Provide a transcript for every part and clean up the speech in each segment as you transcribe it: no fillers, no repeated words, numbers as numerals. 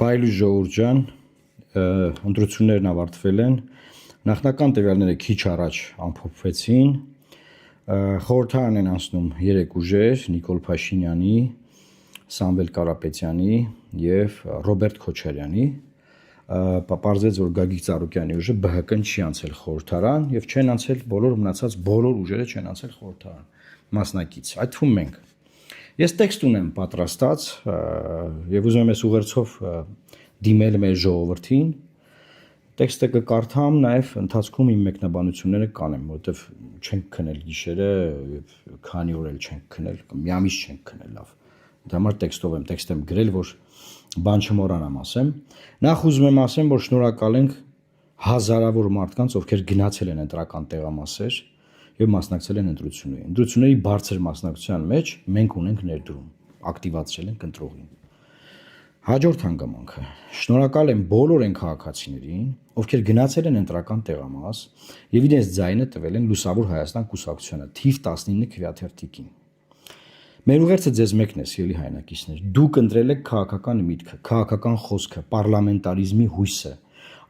Բայլուս ժողովուրդ ջան, ընտրություններն ավարտվել են, նախնական տվյալները քիչ առաջ ամփոփվեցին, խորհրդարան են անցնում 3 ուժեր՝ Նիկոլ Փաշինյանի, Սամվել Կարապետյանի եւ Ռոբերտ Քոչարյանի, պարզեց, որ Գագիկ Ծառուկյանի ուժը ԲՀԿ-ն չի անցել խորհրդարան եւ չեն անցել մնացած բոլոր ուժերը չեն անցել խորհրդարան մասնակից, այդ թվում մենք։ Ես տեքստ ունեմ պատրաստած եւ ուզում եմ այս ուղերձով դիմել մեր ժողովրդին, տեքստը կկարդամ, նաեւ ընթացքում իմ մեկնաբանությունները կանեմ, որովհետեւ չենք քնել գիշերը եւ քանի օր էլ չենք քնել, միամիտ չենք քնել լավ։ Դա համար տեքստով եմ, տեքստ եմ գրել, որ բան չմոռանամ ասեմ։ Նախ ուզում եմ ասեմ, որ շնորհակալ ենք հազարավոր մարդկանց, ովքեր գնացել են ընտրական տեղամասեր եւ մասնակցել են ընտրություններին։ Ընտրությունների բարձր մասնակցության մեջ մենք ունենք ներդրում, ակտիվացրել ենք ընտրողին։ Հաջորդ հանգամանքը. շնորհակալ եմ բոլոր այն քաղաքացիներին, ովքեր գնացել են ընտրական տեղամաս եւ իրենց ձայնը տվել են Լուսավոր Հայաստան կուսակցությանը թիվ 19 քվեաթերթիկին։ Մեր ուղերձը ձեզ մեկն է, սիրելի հայրենակիցներ, դուք ընտրել եք քաղաքական միտքը, քաղաքական խոսքը, պարլամենտարիզմի հույսը,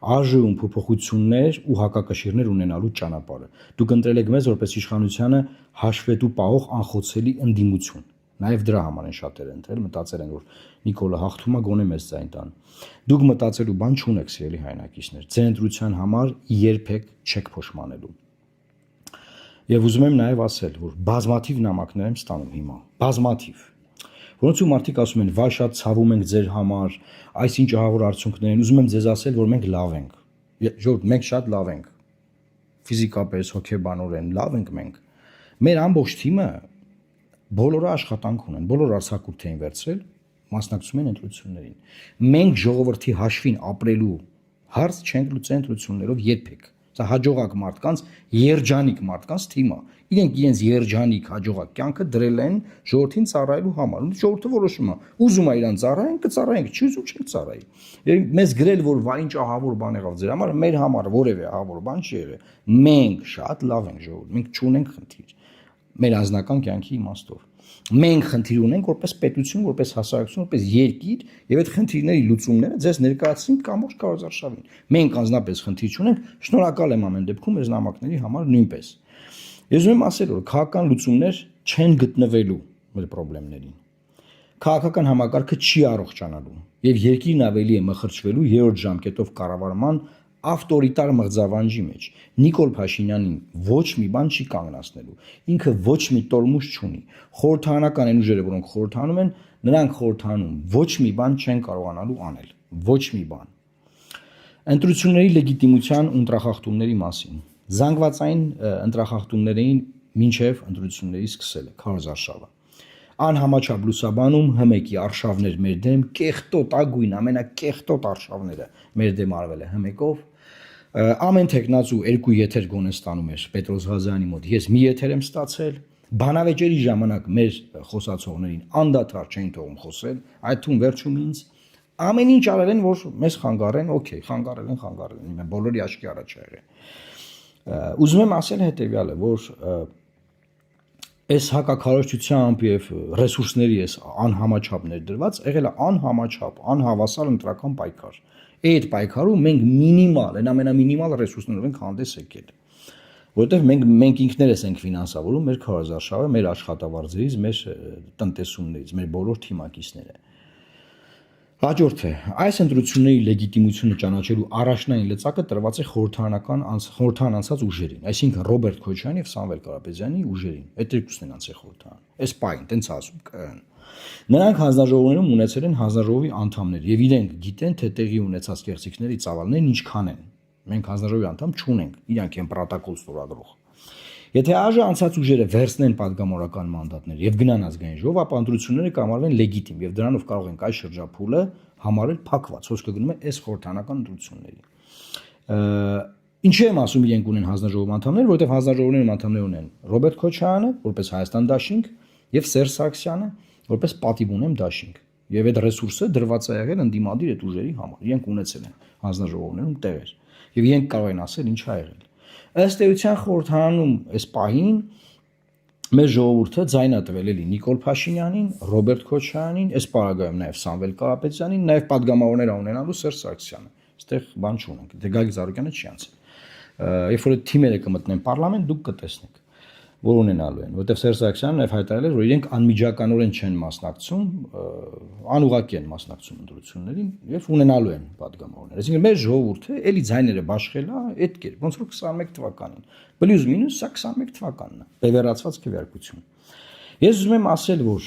արժեում փոփոխություններ ու հակակշիռներ ունենալու ճանապարհը։ Դուք ընտրել եք մեզ որպես իշխանությանը հաշվետու պահող անխոցելի ընդդիմություն։ Նաև դրա համար են շատերը ընտրել, մտածել են, որ Նիկոլը հաղթում է, գոնե մեզ ձայն տան։ Դուք մտածելու բան չունեք, սիրելի հայրենակիցներ, ձեր ընտրության համար երբեք չեք փոշմանելու։ Եվ ուզում եմ նաև ասել, որ բազմաթիվ նամակներ եմ ստանում հիմա, բազմաթիվ, որոնցում մարդիկ ասում են, վայ շատ ցավում ենք ձեր համար, այսինչ ահավոր արդյունքներ են, ուզում եմ ձեզ ասել, որ մենք լավ ենք, ժողովուրդ, մենք շատ լավ ենք, ֆիզիկապես, հոգեբանորեն լավ ենք մենք, մեր ամբողջ թիմը բոլորը աշխատանք ունեն, բոլոր արձակուրդ էին վերցրել, մասնակցում են ընտրություններին, մենք ժողովրդի հաշվին ապրելու հարց չենք լուծել ընտրություններով երբեք։ Սա հաջողակ մարդկանց, երջանիկ մարդկանց թիմը։ Իրենք իրենց երջանիկ հաջողակ կյանքը դրել են ժողովրդին ծառայելու համար։ Ժողովուրդը որոշում է, ուզում է իրան ծառայեն, կծառայենք, չի ուզում չենք ծառայի։ Մեզ գրել, որ վայ ինչ ահավոր բան եղավ ձեր համար, մեր համար որևէ ահավոր բան չի եղել։ Մենք շատ լավ ենք ժողովուրդ, մենք չունենք խնդիր։ Մեր անձնական կյանքի իմաստով։ Մենք խնդիր ունենք որպես պետություն, որպես հասարակություն, որպես երկիր, եւ այդ խնդիրների լուծումները ձեզ ներկայացրինք ամբողջ կառավարության։ Մենք անձնապես խնդիր չունենք, շնորհակալ եմ ամեն դեպքում այս նամակների համար նույնպես։ Ես ուզում եմ ասել, որ քաղաքական լուծումներ չեն գտնվելու մեր խնդիրներին։ Քաղաքական համակարգը չի առողջանալու եւ երկիրն ավելի է մխրճվելու երրորդ ժամկետով կառավարման ավտորիտար մղձավանջի մեջ։ Նիկոլ Փաշինյանին ոչ մի բան չի կանգնացնելու։ Ինքը ոչ մի տորմուզ չունի։ Խորհրդարանական են ուժերը, որոնք խորհրդանում են, նրանք խորհրդանում ոչ մի բան չեն կարողանալու անել։ Ոչ մի բան։ Ընտրությունների լեգիտիմության ու ընտրախախտումների մասին։ Զանգվածային ընտրախախտումներին մինչև ընտրությունների սկսելը քարոզարշավը։ Անհամաչափ լուսաբանում ՀՄԵԿ-ի արշավներ մեր դեմ, կեղտոտ ագույն, ամենակեղտոտ արշավները մեր դեմ արվել է ՀՄԵԿ-ով։ Ամեն տեխնացու 2 եթեր գոնե ստանում էր Պետրոս Ղազարյանի մոտ։ Ես մի եթեր եմ ստացել։ Բանավեճերի ժամանակ մեր խոսացողներին անդադար չէին թողում խոսել, այդ թվում վերջում ինձ ամեն ինչ արել են, որ մեզ խանգարեն, օքեյ, խանգարել են, բոլորի աչքի առաջ է եղել։ Ուզում եմ ասել հետեւյալը, որ այս հակաքարոզչությամբ եւ ռեսուրսների այս անհամաչափ ներդրված եղել է անհամաչափ, անհավասար ընտրական պայքար։ Այդ պայքարում մենք մինիմալ, այն ամենամինիմալ ռեսուրսներով ենք հանդես եկել։ Որովհետեւ մենք ինքներս ենք ֆինանսավորում մեր քարոզարշավը, մեր աշխատավարձերից, մեր տնտեսումներից, մեր բոլոր թիմակիցները։ Հաջորդը, այս ընտրությունների լեգիտիմությունը ճանաչելու առաջնային լծակը տրված է խորհրդարան անցած ուժերին, այսինքն Ռոբերտ Քոչարյանի եւ Սամվել Կարապետյանի ուժերին։ Այդ երկուսն են անցել խորհրդարան։ Այս պայն տենց ասում կան։ Նրանք հանձնաժողովներում ունեցել են հանձնաժողովի անդամներ եւ իրենք գիտեն, թե տեղի ունեցած կեղծիքների ծավալներն ինչքան են։ Մենք հանձնաժողովի անդամ չունենք, իրանք են պրոտոկոլ ստորագրող։ Եթե ԱԺ անցած ուժերը վերցնեն падգամորական մանդատներ եւ գնան ազգային ժողով, ապա ընտրությունները կամարվեն լեգիտիմ եւ դրանով կարող ենք այս շրջափուլը համարել փակված, խոսքը գնում է այս խորհրդարանական ընտրությունների։ Ինչու եմ ասում իրենք ունեն հանձնաժողով անդամներ, որովհետեւ հանձնաժողովներում անդամներ ունեն Ռոբերտ Քոչարյանը, որպես Հայաստան դաշինք, եւ Սերժ Սարգսյանը, որպես պատիվ ունեմ դաշինք։ Եվ այդ ռեսուրսը դրված է եղել ընդդիմադիր այդ ուժերի համար։ Իրենք ունեցել են հանձնաժողովներում տեղեր եւ իրենք կարող են ասել ինչ ա եղել։ Ըստ էության խորհրդարանում այս պահին Մեր ժողովուրդը ձայնա տվել էլի Նիկոլ Փաշինյանին, Ռոբերտ Քոչարյանին, այս պարագայում նաև Սամվել Կարապետյանին, նաև падգամավորներ ունենալու Սերժ Սարգսյանը։ Այստեղ բան չունենք, դե Գագիկ Ծառուկյանը չի անցել։ Երբ որ թիմերը կմտնեն պարլամենտ, դուք կտեսնեք, որ ունենալու են, որովհետև Սերժ Սարգսյանը նաև հայտարարել էր, որ իրենք անմիջականորեն չեն մասնակցում, անուղղակի են մասնակցում ընտրություններին եւ ունենալու են падգամավորներ։ Այսինքն մեր ժողովուրդը էլի ձայները բաշխել է այդ կերպ, ոնց որ 21 թվականին։ Պլյուս մինուս սա 21 թվականն է, բևեռացված քվեարկություն։ Ես ուզում եմ ասել, որ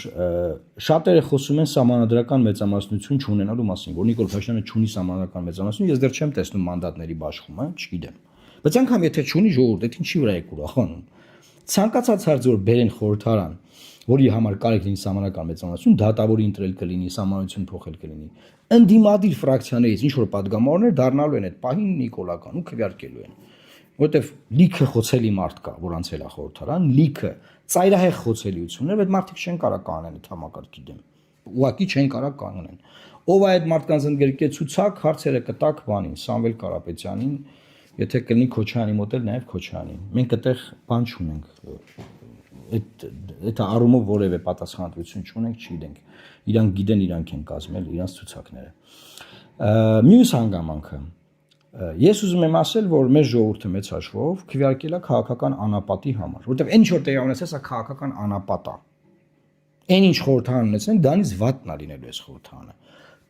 շատերը խոսում են սահմանադրական մեծամասնություն չունենալու մասին, որ Նիկոլ Փաշինյանը չունի սահմանադրական մեծամասնություն, ես դեռ չեմ տեսնում մանդատների բաշխումը, չգիտեմ։ Բայց անգամ եթե չունի ժողովուրդ, դա ինչի վրա է ուրախանում։ Ցանկացած հարց որ բերեն խորհրդարան, որի համար կարելի լինի սահմանական մեծամասնություն, դատավորի ընտրել կլինի, սահմանություն փոխել կլինի։ Ընդդիմադիր ֆրակցիաներից ինչ որ падգամավորներ դառնալու են այդ պահին նիկոլական ու քվեարկելու են։ Որտեվ լիքը խոցելի մարդ կա, որ անցել է խորհրդարան, լիքը ծայրահեղ խոցելիություններ, այդ մարդիկ չեն կարող կանեն այդ համակարգի դեմ։ Ուղղակի չեն կարող կանեն։ Ով է այդ մարդկանց ընդգրկե ցուցակ, հարցերը կտակ բանին, Սամվել Կարապետյանին, եթե կլինի Քոչարյանի մոտ էլ նաև Քոչարյանին։ Մենք այդտեղ բան չունենք։ Այդ առումով որևէ պատասխանատվություն չունենք, չգիտենք։ Իրանք գիտեն, իրանք են կազմել իրանց ցուցակները։ Մյուս հանգամանքը ես ուզում եմ ասել, որ մեր ժողովուրդը մեծ հաշվով քվեարկել է քաղաքական անապատի համար, որովհետև այն ինչ որ տեղի ունեցել, սա քաղաքական անապատ է։ Այն ինչ խորհրդարան ունեցել, դրանից վատն է լինելու այս խորհրդարանը։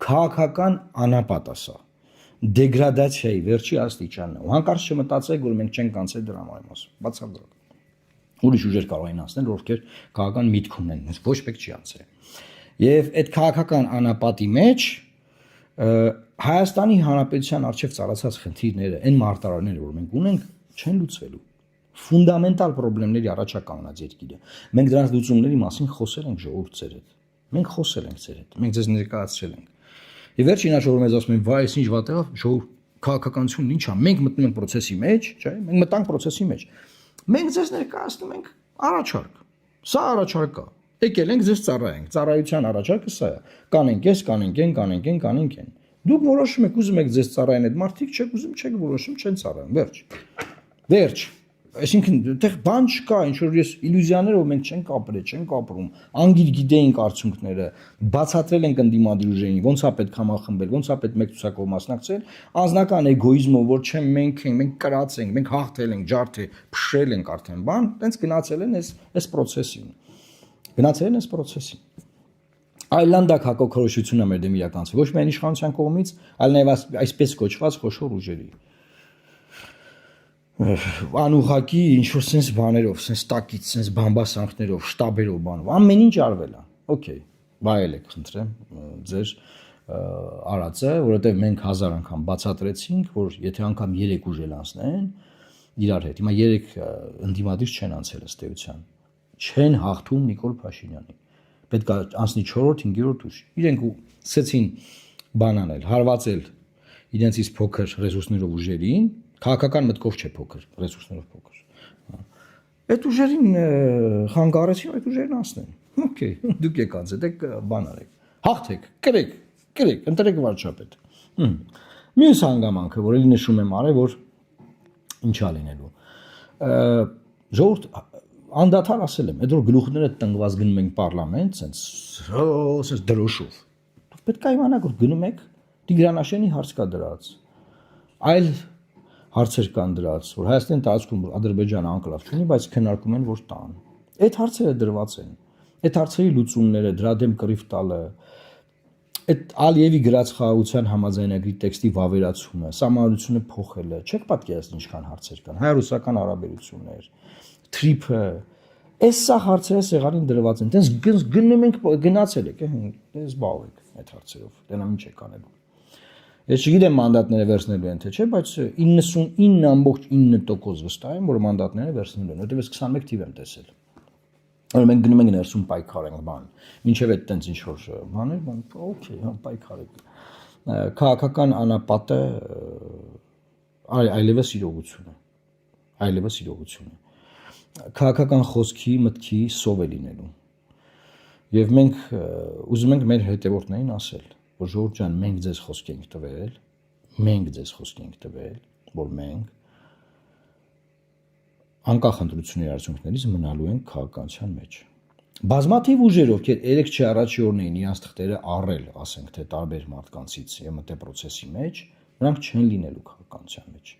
Քաղաքական անապատ է սա։ Դեգրադացիայի վերջի աստիճանն է։ Ու հանկարծ չմտածեք, որ մենք չենք անցել դրա մասին, բացարձակ։ Ուրիշ ուժեր կարող են անցնել, ովքեր քաղաքական միտք ունեն, ոչ մեկ չի անցել։ Եվ այդ քաղաքական անապատի մեջ Հայաստանի Հանրապետության արչև ծառացած խնդիրները, այն մարտահրավերները, որ մենք ունենք, չեն լուծվելու։ Ֆունդամենտալ խնդիրների առաջ է կանգնած երկիրը։ Մենք դրանց լուծումների մասին խոսել ենք ժողովուրդ ձեր հետ։ Մենք խոսել ենք ձեր հետ։ Մենք ձեզ ներկայացրել ենք։ Եվ վերջին հաշվով մեզ ասում են, վայ, այս ինչ վատ է, ժողովուրդ քաղաքականությունն ինչ է։ Մենք մտնում ենք process-ի մեջ, չէ՞։ Մենք մտանք process-ի մեջ։ Մենք ձեզ ներկայացնում ենք առաջարկ։ Սա առաջարկ է։ Եկել ենք ձեզ ծառայենք։ Ծառայության առաջարկը սա է։ Կանենք էս, կանենք այն, կանենք այն, կանենք այն։ Դուք որոշում եք, ուզում եք ձեզ ծառայեն այդ մարդիկ, չեք ուզում, չեք որոշում, չեն ծառայում։ Վերջ։ Վերջ։ Այսինքն այդտեղ բան չկա, ինչ որ ես իլյուզիաներով մենք չենք ապրել, չենք ապրում։ Անգիր գիտեինք արդյունքները, բացատրել ենք ընդդիմադիր ուժերին, ոնց է պետք համախմբել, ոնց է պետք մեկ ցուցակով մասնակցել, անձնական էգոիզմով, որ չէ մենք կրած ենք, մենք հաղթել ենք, ջարդը փշրել ենք արդեն բան, տենց գնացել են այս process-ին։ Գնացել են այս process-ին։ Այլանդակ հակոքրոշությունը մեր դեմ իրականացվի, ոչ միայն իշխանության կողմից, այլ նաև այսպես կոչված խոշոր ուժերի։ Անուղղակի ինչ-որ sense բաներով, sense տակից, sense բամբասանքներով, շտաբերով բանով, ամեն ինչ արվել է։ Okay, վայել եք, խնդրեմ, ձեր արածը, որովհետև մենք 1000 անգամ բացատրեցինք, որ եթե անգամ 3 ուժ էլ անցնեն իրար հետ, հիմա 3 ընդդիմադիր չեն անցել ըստ էության, չեն հաղթում Նիկոլ Փաշինյանին։ Պետք է անցնի 4-րդ, 5-րդ ուժ։ Իրենք սկսեցին բան անել, հարվածել իրենցից փոքր ռեսուրսներով ուժերին, քաղաքական մտքով չէ փոքր, ռեսուրսներով փոքր։ Այդ ուժերին խանգարեցին, այդ ուժերին անցնեն։ Okay, դուք եք անցեք, բան արեք։ Հաղթեք, կրեք, ընտրեք վարչապետ։ Մյուս հանգամանքը, որ էլի նշում եմ արել, որ ինչա լինելու։ Ժողովուրդ անդադար ասել եմ, այդ որ գլուխները տնկված գնում ենք պարլամենտ, sense դրոշով։ Պետք է իմանաք, որ գնում եք Տիգրանաշենի հարց կա դրած։ Այլ հարցեր կան դրած, որ Հայաստանի տարածքում Ադրբեջանը անկլավ չունի, բայց քննարկում են, որ տան։ Այդ հարցերը դրված են։ Այդ հարցերի լուծումները, դրա դեմ կռիվ տալը, այդ Ալիևի գրած խաղաղության համաձայնագրի տեքստի վավերացումը, սահմանադրությունը փոխելը, չեք պատկերացնի ինչքան հարցեր կան, հայ-ռուսական հարաբերություններ, թրիփը, այս սա հարցերը սեղանին դրված են, տենց գնում ենք, գնացել եք, տենց զբաղվեք այդ հարցերով, դենամ ինչ եք անելու։ Ես չգիտեմ մանդատները վերցնելու են թե չէ, բայց 99.9% վստահ եմ, որ մանդատները վերցնելու են, որտեղ ես 21 թիվ եմ տեսել։ Որ մենք գնում ենք ներսում պայքար ենք բան։ Մինչև այդ տենց ինչ որ բաներ, բան, օքեյ, հա պայքար եք։ Քաղաքական անապատը այլևս իրողություն է։ Այլևս իրողություն է։ Քաղաքական խոսքի, մտքի սով է լինելու։ Եվ մենք ուզում ենք մեր հետևորդներին ասել, որ ժողովուրդ ջան, մենք ձեզ խոսք ենք տվել, որ մենք անկախ ընտրությունների արդյունքներից մնալու են քաղաքականության մեջ։ Բազմաթիվ ուժեր, ովքեր 3 առաջի օրն էին իրենց թղթերը առել, ասենք թե տարբեր մարդկանցից ԵՄՏ process-ի մեջ, նրանք չեն լինելու քաղաքականության մեջ։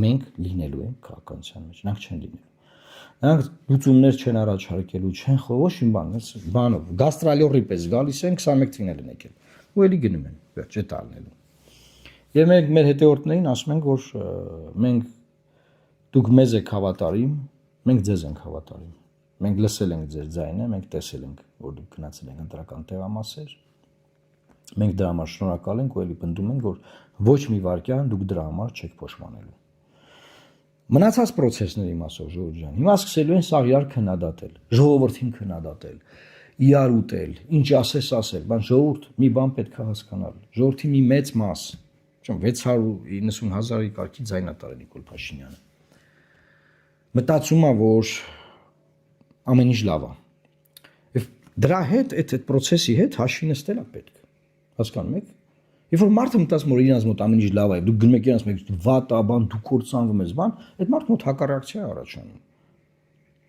Մենք լինելու ենք քաղաքականության մեջ, նրանք չեն լինելու։ Նրանք լուծումներ չեն առաջարկելու, չեն ոչ մի բանով, գաստրալյորի պես գալիս են 21 թվին են եկել։ Ու էլի գնում են, վերջ է տալնելու։ Եվ մենք մեր հետևորդներին ասում ենք, որ մենք դուք մեզ եք հավատարիմ, մենք ձեզ ենք հավատարիմ։ Մենք լսել ենք ձեր ձայնը, մենք տեսել ենք, որ դուք գնացել եք ընտրական տեղամասեր։ Մենք դրա համար շնորհակալ ենք ու էլի պնդում ենք, որ ոչ մի վարքյան դուք դրա համար չեք փոշմանելու։ Մնացած process-ների մասով Ժողովուրդ ջան, հիմա սկսելու են սաղ իրար քննադատել, ժողովրդին քննադատել, իրար ուտել, ինչ ասել, բան ժողովուրդ մի բան պետք է հասկանալ։ Ժողովրդի մի մեծ մաս, 690,000-ի կարգի ձայնատար է Նիկոլ Փաշինյանը։ Մտածում է, որ ամեն ինչ լավ է։ Եվ դրա հետ, այդ process-ի հետ հաշվի նստել է պետք։ Հասկանում եք։ Երբ որ մարդը մտածում որ իրանց մոտ ամեն ինչ լավ է, դուք գնում եք իրանց մեկ վատ է, բան դու կործանվում ես, բան, այդ մարդը մոտ հակառակցիա առաջանում։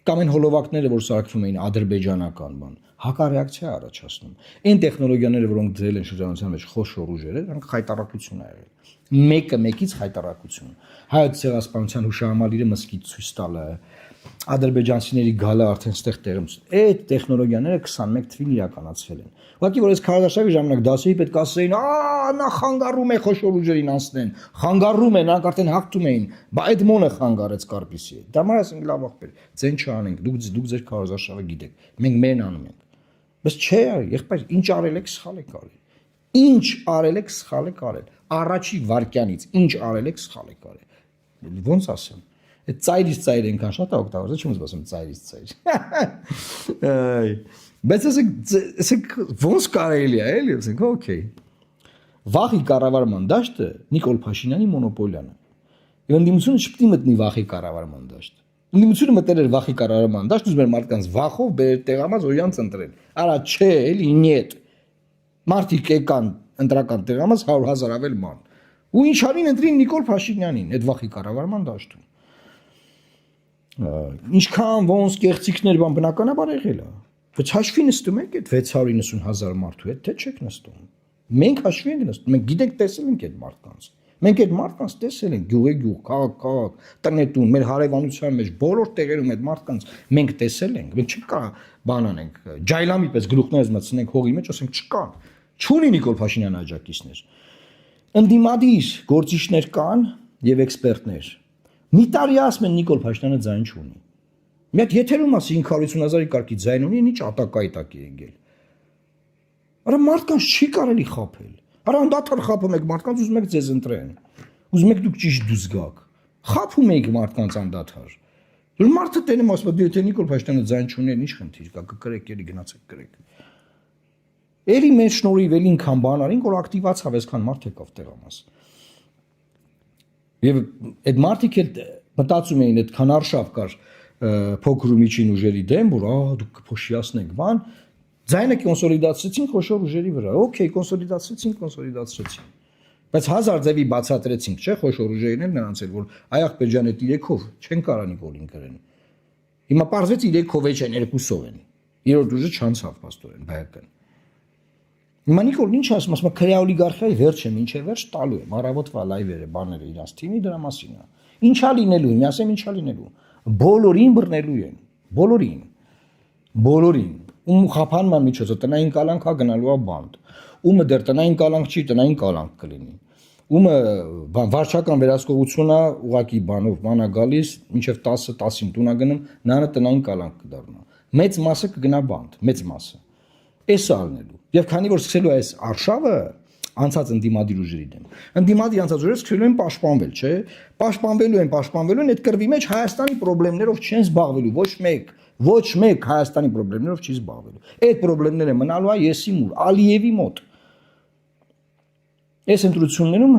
Կամ այն հոլովակները, որ սարքվում էին ադրբեջանական բան, հակառակցիա առաջացնում։ Այն տեխնոլոգիաները, որոնք դրել են շրջանության մեջ խոշոր ուժերը, դրանք խայտարակություն ա եղել։ Մեկը մեկից խայտարակություն։ Հայոց ցեղասպանության հուշահամալիրը մսկիթ ցույց տալը, ադրբեջանցիների գալը արդեն ստեղ տեղում։ Այդ տեխնոլոգիաները 21 թվին իրականացվել են։ Ուղղակի որ այս քարոզարշավի ժամանակ դասերի պետք է ասեին, նա խանգարում է խոշոր ուժերին անցնեն, խանգարում է, նրանք արդեն հաղթում էին, բա այդ մոնը խանգարեց Կարպիսի։ Դա համար ասենք լավ ախպեր, ձեն չանենք, դուք ձեր քարոզարշավը գիտեք, մենք մեն անում ենք։ Բայց չէ, եղբայր, ինչ արել եք, սխալ եք արել։ Ինչ արել եք, սխալ եք արել։ Առաջի վարքյանից ինչ արել եք, սխալ եք արել։ Ոնց ասեմ։ Այդ ծայրից ծայր ենքան շատ է օգտագործել, չեմ ուզում ասեմ ծայրից ծայր։ Բայց ասենք ոնց կարելի է, էլի, ասենք օքեյ։ Վախի կառավարման դաշտը Նիկոլ Փաշինյանի մոնոպոլիան է։ Եվ ընդդիմությունը չպետք է մտնի վախի կառավարման դաշտ։ Ընդդիմությունը մտել էր վախի կառավարման դաշտ, ուզում էր մարդկանց վախով բերել տեղամաս օրյանց ընտրել։ Արա չէ, էլի նյետ։ Մարդիկ եկան ընտրական տեղամաս 100,000 ավել ման։ Ու ինչ արին ընտրին Նիկոլ Փաշինյանին այդ վախի կառավարման դաշտում։ Ինչքան ոնց կեղծիքներ բան բնականաբար եղել է։ Բայց հաշվի նստում եք այդ 690,000 մարդու հետ, թե չեք նստում։ Մենք հաշվի ենք նստում, մենք գիտենք տեսել ենք այդ մարդկանց։ Մենք այդ մարդկանց տեսել ենք գյուղ, քաղաք, տնետուն, մեր հարևանության մեջ բոլոր տեղերում այդ մարդկանց մենք տեսել ենք։ Մենք չկա բան անենք, ջայլամի պես գլուխներս մտցնենք հողի մեջ, ասենք չկան։ Չունի Նիկոլ Փաշինյան աջակիցներ։ Ընդդիմադիր գործիչներ կան եւ էքսպերտներ։ Մի տարի ասում են Նիկոլ Փաշինյանը ձայն չունի։ Մի հատ եթերում ասի 500,000-ի կարգի ձայն ունի, ինչ ատակայտակ է եկել։ Արա մարդկանց չի կարելի խաբել։ Արա անդադար խաբում եք մարդկանց, ուզում եք ձեզ ընտրեն։ Ուզում եք դուք ճիշտ դուզ գաք։ Խաբում եք մարդկանց անդադար։ Որ մարդը տենում ասում է դե Նիկոլ Փաշինյանը ձայն չունի, ինչ խնդիր կա, կկրեք, էլի գնացեք կրեք։ Էլի մեր շնորհիվ էլի ինքան բան արին, որ ակտիվացավ այսքան մարդ եկավ տեղամաս։ Եվ այդ մարդիկ էլ մտածում էին այդքան արշավ կար փոքր ու միջին ուժերի դեմ, որ դուք կփոշիացնեք բան, ձայնը կոնսոլիդացրեցին խոշոր ուժերի վրա։ Okay, կոնսոլիդացրեցին։ Բայց 1000 ձևի բացատրեցինք, չէ՞, խոշոր ուժերին էլ նրանց էլ որ այ ախպեջան այդ 3-ով չեն կարա Նիկոլին գրեն։ Հիմա պարզվեց 3-ով է չեն, 2-ով են։ Երրորդ ուժը չանցավ պաստորեն, բայական։ Հիմա Նիկոլն ինչ ասում, ասում է քրեա օլիգարխիայի վերջը, ինչե վերջ տալու եմ, առավոտվա լայվերը, բաները իրանց թիմի դրա մասին է։ Ինչա լինելու, մի ասեմ ինչա լինելու։ Բոլորին բռնելու են, բոլորին։ Ում խափանման միջոցը տնային կալանքա գնալու է բանդ։ Ումը դեռ տնային կալանք չի, տնային կալանք կլինի։ Ումը վարչական վերահսկողությունն է ուղակի բանով, բանա գալիս, մինչև 10-10-ին տունա գնում, նանը տնային կալանք կդառնա։ Մեծ մասը կգնա բանդ, մեծ մասը։ Էս ալնելու։ Եվ քանի որ սկսելու է այս արշավը անցած ընդդիմադիր ուժերի դեմ։ Ընդդիմադիր անցած ուժերը սկսելու են պաշտպանվել, չէ՞։ Պաշտպանվելու են այդ կռվի մեջ Հայաստանի խնդիրներով չեն զբաղվելու, ոչ մեկ Հայաստանի խնդիրներով չի զբաղվելու։ Այդ խնդիրները մնալու է եսի մուր, Ալիևի մոտ։ Այս ընտրություններում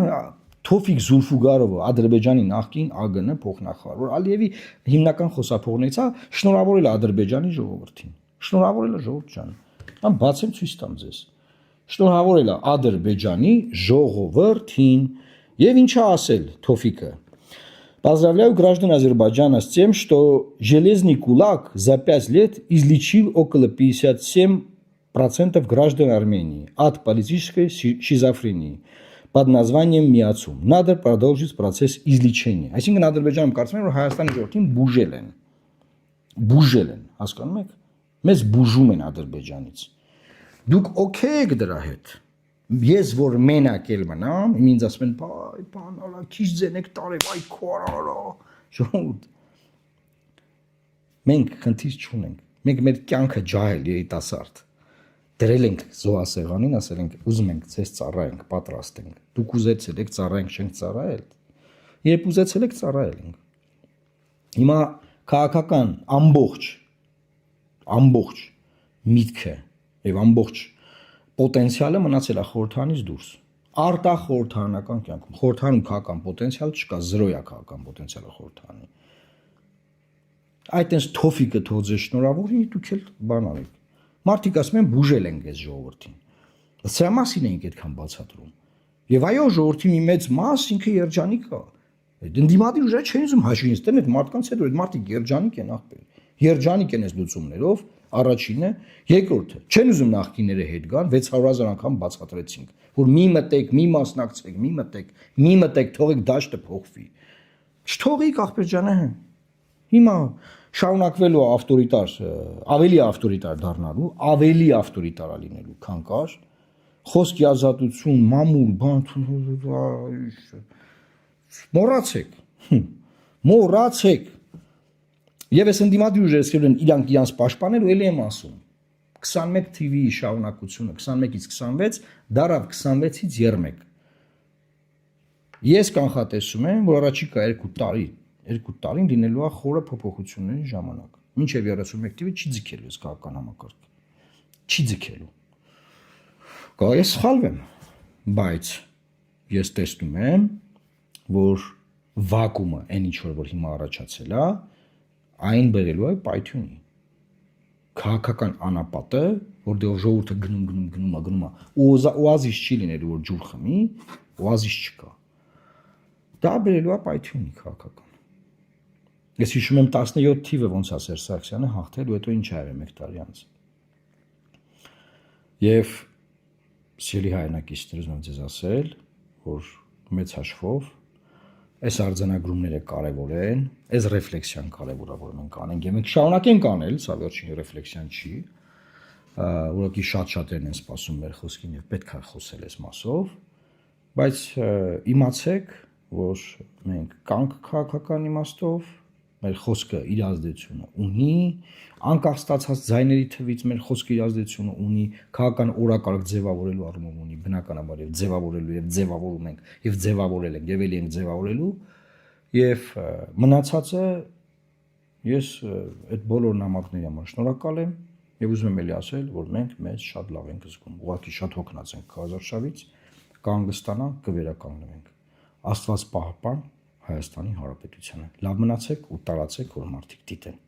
Թոֆիկ Զուլֆուգարովը, Ադրբեջանի նախկին ԱԳՆ փոխնախարար, որ Ալիևի հիմնական խոսափողներից է, շնորհավորել է Ադրբեջանի ժողովրդին։ Շնորհավորել է ժողովուրդ ջան։ Ամ բացեմ ցույց տամ ձեզ։ Շնորհավորել է Ադրբեջանի ժողովրդին եւ ինչա ասել Թոֆիկը։ Поздравляю граждан Азербайджана с тем, что железный кулак за 5 лет излечил около 57% граждан Армении от политической шизофрении под названием Միացում. Надо продолжить процесс излечения. Այսինքն Ադրբեջանում կարծում եմ, որ Հայաստանի ժողովրդին բուժել են։ Բուժել են, հասկանում եք։ Մեզ բուժում են Ադրբեջանից։ Դուք օքեյ եք դրա հետ։ Ես որ մենակ էլ մնամ, ինձ ասում են, բայ, բան, ալա, քիչ ձենեք տարև, այ քոարալա։ Ժողովուրդ։ Մենք քննիր չունենք։ Մենք մեր կյանքը ջահել երիտասարդ։ Դրել ենք զոհասեղանին, ասել ենք, ուզում ենք ցես ծառայենք, պատրաստ ենք։ Դուք ուզեցել եք ծառայենք, չենք ծառայել։ Երբ ուզեցել եք ծառայել ենք։ Հիմա քաղաքական ամբողջ միտքը եւ ամբողջ պոտենցիալը մնացել է խորհրդանից դուրս։ Արտա խորհրդանական կյանքում խորհրդանում քաղաքական պոտենցիալ չկա, զրո է քաղաքական պոտենցիալը խորհրդանի։ Այդ այնս թոֆիկը թող ձեզ շնորհավորի, դուք էլ բան արեք։ Մարդիկ ասում են բուժել ենք այս ժողովրդին։ Սրա մասին ենք այդքան բացատրում։ Եվ այո, ժողովրդի մի մեծ մաս ինքը երջանիկ է։ Դնդիմադիր ուժը չեն ուզում հաշվին ստեն այդ մարդկանց հետ, որ այդ մարդիկ երջանիկ են ախպեր։ Երջանիկ են այս լուծումներով, առաջինը, երկրորդը, չեն ուզում նախկինները հետ գան, 600,000 անգամ բացատրեցինք, որ մի մտեք, մի մասնակցեք, մի մտեք, թողեք դաշտը փոխվի։ Չթողիկ ախպեր ջանը։ Հիմա շարունակվելու ավտորիտար, ավելի ավտորիտար դառնալու, ավելի ավտորիտար լինելու, քան կար, խոսքի ազատություն, մամուլ, բան, մոռացեք։ Եվ ես ընդդիմադիր ուժերը սկսել են իրանք պաշտպանել ու ելի եմ ասում 21 TV-ի շարունակությունը 21-ից 26 դարավ 26-ից 31 ես կանխատեսում եմ որ առաջիկա 2 տարին լինելու է խորը փոփոխությունների ժամանակ մինչև 31 TV չի ձգելու այս քաղաքական համակարգը չի ձգելու կարող է սխալվեմ բայց ես տեսնում եմ որ վակուումը այն ինչ որ հիմա առաջացել է այն բերելու է պայթյունի քաղաքական անապատը որտեղ ժողովուրդը գնում է օազիս չի լինելու որ ջուր խմի օազիս չկա դա բերելու է պայթյունի քաղաքական ես հիշում եմ 17 թիվը ոնց է Սերժ Սարգսյանը հաղթել ու հետո ինչ ա եղել 1 տարի անց եւ սիրելի հայրենակիցներ ուզում եմ ձեզ ասել որ մեծ հաշվով այս արձանագրումները կարևոր են, այս ռեֆլեքսիան կարևոր է, որ մենք անենք, եւ մենք շարունակենք անել, սա վերջին ռեֆլեքսիան չի, որովհետեւ շատ-շատերն են սպասում մեր խոսքին եւ պետք է խոսել այս մասով, բայց իմացեք, որ մենք կանք քաղաքական իմաստով, մեր խոսքը իր ազդեցությունը ունի, անկախ ստացած ձայների թվից մեր խոսքը իր ազդեցությունը ունի, քաղաքական օրակարգ ձևավորելու առումով ունի, բնականաբար եւ ձևավորելու եւ ձևավորում ենք եւ ձևավորել ենք եւ ելի ենք ձևավորելու եւ մնացածը ես այդ բոլոր նամակների համար շնորհակալ եմ եւ ուզում եմ ելի ասել, որ մենք մեզ շատ լավ ենք զգում, ուղղակի շատ հոգնած ենք քարոզարշավից, կհանգստանանք, կվերականգնվենք։ Աստված պահապան Հայաստանի Հանրապետությանը։ Լավ մնացեք ու տարածեք, որ մարդիկ դիտեն։